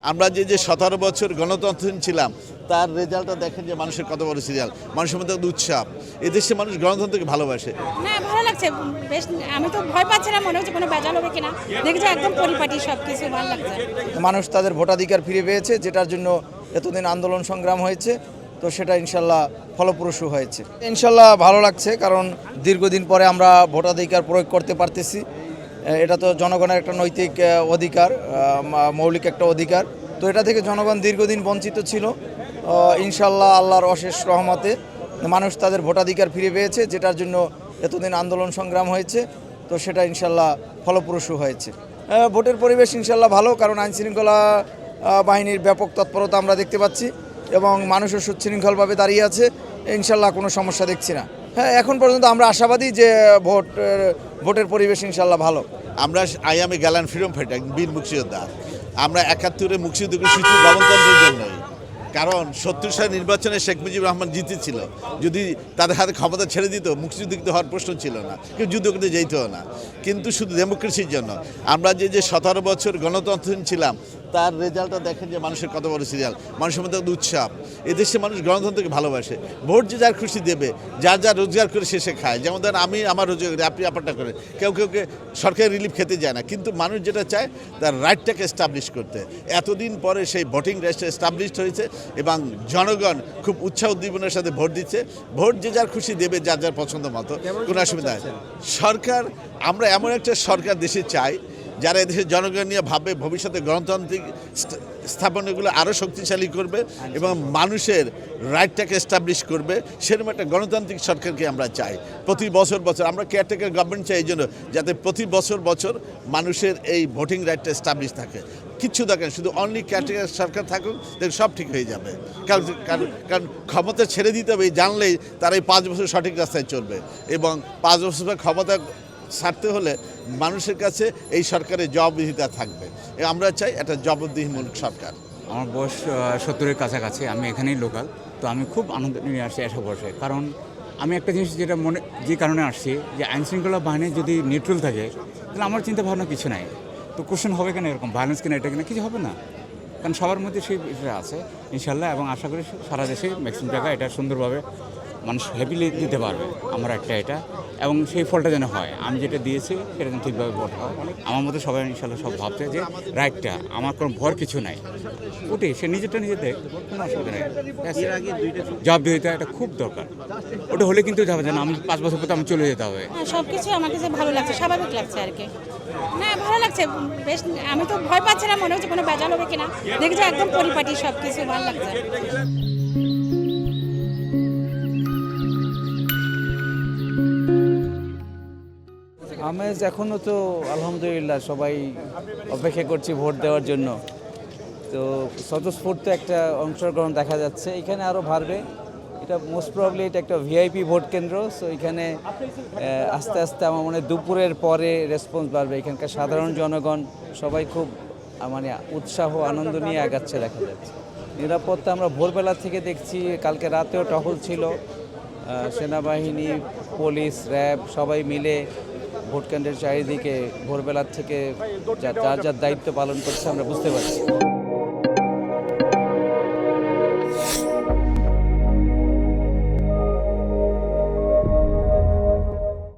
আমরা যে 17 বছর গণতন্ত্রহীন ছিলাম তার রেজাল্টটা দেখেন যে মানুষের কত বড় সিরিয়াল, মানুষের মধ্যে উৎসাহ। এদেশে মানুষ গণতন্ত্রকে ভালোবাসে। হ্যাঁ, ভালো লাগছে বেশ। আমি তো ভয় পাচ্ছিলাম, মনে হচ্ছে কোনো ভেজাল হবে কিনা। দেখছি একদম পরিপাটি সবকিছু, ভালো লাগছে। মানুষ তাদের ভোটাধিকার ফিরে পেয়েছে, যেটার জন্য এতদিন আন্দোলন সংগ্রাম হয়েছে, তো সেটা ইনশাল্লাহ ফলপ্রসূ হয়েছে। ইনশাল্লাহ ভালো লাগছে, কারণ দীর্ঘদিন পরে আমরা ভোটাধিকার প্রয়োগ করতে পারতেছি। এটা তো জনগণের একটা নৈতিক অধিকার, মৌলিক একটা অধিকার। তো এটা থেকে জনগণ দীর্ঘদিন বঞ্চিত ছিল। ইনশাল্লাহ আল্লাহর অশেষ রহমতে মানুষ তাদের ভোটাধিকার ফিরে পেয়েছে, যেটার জন্য এতদিন আন্দোলন সংগ্রাম হয়েছে, তো সেটা ইনশাল্লাহ ফলপ্রসূ হয়েছে। ভোটের পরিবেশ ইনশাল্লাহ ভালো, কারণ আইনশৃঙ্খলা বাহিনীর ব্যাপক তৎপরতা আমরা দেখতে পাচ্ছি এবং মানুষও সুশৃঙ্খলভাবে দাঁড়িয়ে আছে। ইনশাল্লাহ কোনো সমস্যা দেখছি না। হ্যাঁ, এখন পর্যন্ত আমরা আশাবাদী যে ভোটের পরিবেশ ইনশাল্লাহ ভালো। আমরা আইয়ামে গ্যালান ফ্রিডম ফাইটার বীর মুক্তিযোদ্ধা। আমরা 71-এ মুক্তিযুদ্ধ করেছি গণতন্ত্রের জন্যই, কারণ 70 সালের নির্বাচনে শেখ মুজিবুর রহমান জিতেছিল। যদি তাদের হাতে ক্ষমতা ছেড়ে দিত, মুক্তিযুদ্ধ কিন্তু হওয়ার প্রশ্ন ছিল না, কেউ যুদ্ধ করতে যেতেও না। কিন্তু শুধু ডেমোক্রেসির জন্য আমরা যে 17 বছর গণতন্ত্রহীন ছিলাম তার রেজাল্টটা দেখেন যে মানুষের কত বড় সিরিয়াল, মানুষের মধ্যে উৎসাহ। এদেশে মানুষ গণতন্ত্রকে ভালোবাসে। ভোট যে যার খুশি দেবে, যার রোজগার করে সে খায়। যেমন ধরেন আমি আমার রোজগার করি, আপনি আপনারটা করেন, কেউকে সরকারি রিলিফ খেতে যায় না। কিন্তু মানুষ যেটা চায় তার রাইটটাকে এস্টাবলিশ করতে। এতদিন পরে সেই ভোটিং রাইটটা এস্টাবলিশড হয়েছে এবং জনগণ খুব উৎসাহ উদ্দীপনার সাথে ভোট দিচ্ছে। ভোট যে যার খুশি দেবে, যার পছন্দ মতো, কোনো অসুবিধা নেই। সরকার, আমরা এমন একটা সরকার দেশে চাই যারা এদেশের জনগণ নিয়ে ভাববে, ভবিষ্যতে গণতান্ত্রিক স্থাপনাগুলো আরও শক্তিশালী করবে এবং মানুষের রাইটটাকে এস্টাবলিশ করবে। সেরকম একটা গণতান্ত্রিক সরকারকে আমরা চাই। প্রতি বছর আমরা কেয়ারটেকার গভর্নমেন্ট চাই এই জন্য, যাতে প্রতি বছর মানুষের এই ভোটিং রাইটটা এস্টাবলিশ থাকে। কিচ্ছু দরকার, শুধু অনলি কেয়ারটেকার সরকার থাকুক, দেখুন সব ঠিক হয়ে যাবে। কারণ ক্ষমতা ছেড়ে দিতে হবে জানলেই তারা এই 5 বছর সঠিক রাস্তায় চলবে, এবং 5 বছর ক্ষমতা ছাড়তে হলে মানুষের কাছে এই সরকারের জবাবদিহিতা থাকবে। আমরা চাই একটা জবাবদিহিমূলক সরকার। আমার বয়স 70-এর কাছাকাছি, আমি এখানেই লোকাল, তো আমি খুব আনন্দ নিয়ে আসছি এসে বসে। কারণ আমি একটা জিনিস যেটা যে কারণে আসছি, যে আইনশৃঙ্খলা বাহিনী যদি নিউট্রাল থাকে, তাহলে আমার চিন্তা ভাবনা কিছু নাই। তো কোশ্চেন হবে কেন এরকম ভায়োলেন্স কিনা, এটা কিনা, কিছু হবে না। কারণ সবার মধ্যে সেই বিষয়টা আছে ইনশাল্লাহ, এবং আশা করি সারা দেশে ম্যাক্সিমাম জায়গায় এটা সুন্দরভাবে মানুষ হ্যাপিলি দিতে পারবে। আমার এটা এবং সেই ফলটা যেন হয়, আমি যেটা দিয়েছি সেটা যেন ঠিকভাবে ভোট হয়। আমার মতো সবাই ইনশাল্লাহ সব ভাবছে যে রাইটটা, আমার কোনো ভর কিছু নাই, ওটি সে নিজেরটা নিজে দেখ, কোনো অসুবিধা নেই। জবাবদিহিতা এটা খুব দরকার, ওটা হলে কিন্তু যাবে না। আমি 5 বছর পর আমি চলে যেতে হবে। সব কিছু আমার কাছে ভালো লাগছে, স্বাভাবিক লাগছে আর কি। হ্যাঁ, ভালো লাগছে বেশ। আমি তো ভয় পাচ্ছিলাম, মনে হচ্ছে কোনো ভেজাল হবে কিনা। দেখছি একদম পরিপাটি সবকিছু, ভালো লাগছে। আমেজ এখনও তো আলহামদুলিল্লাহ সবাই অপেক্ষা করছি ভোট দেওয়ার জন্য। তো স্বতঃস্ফূর্ত একটা অংশগ্রহণ দেখা যাচ্ছে, এখানে আরও বাড়বে। এটা মোস্ট প্রবলি এটা একটা ভিআইপি ভোট কেন্দ্র, সো এখানে আস্তে আস্তে আমার মনে হয় দুপুরের পরে রেসপন্স বাড়বে। এখানকার সাধারণ জনগণ সবাই খুব মানে উৎসাহ আনন্দ নিয়ে আগাচ্ছে দেখা যাচ্ছে। নিরাপত্তা আমরা ভোরবেলা থেকে দেখছি, কালকে রাতেও টহল ছিল, সেনাবাহিনী, পুলিশ, র্যাব সবাই মিলে ভোট কেন্দ্রের চারিদিকে ভোরবেলার থেকে যার দায়িত্ব পালন করছে আমরা বুঝতে পারছি।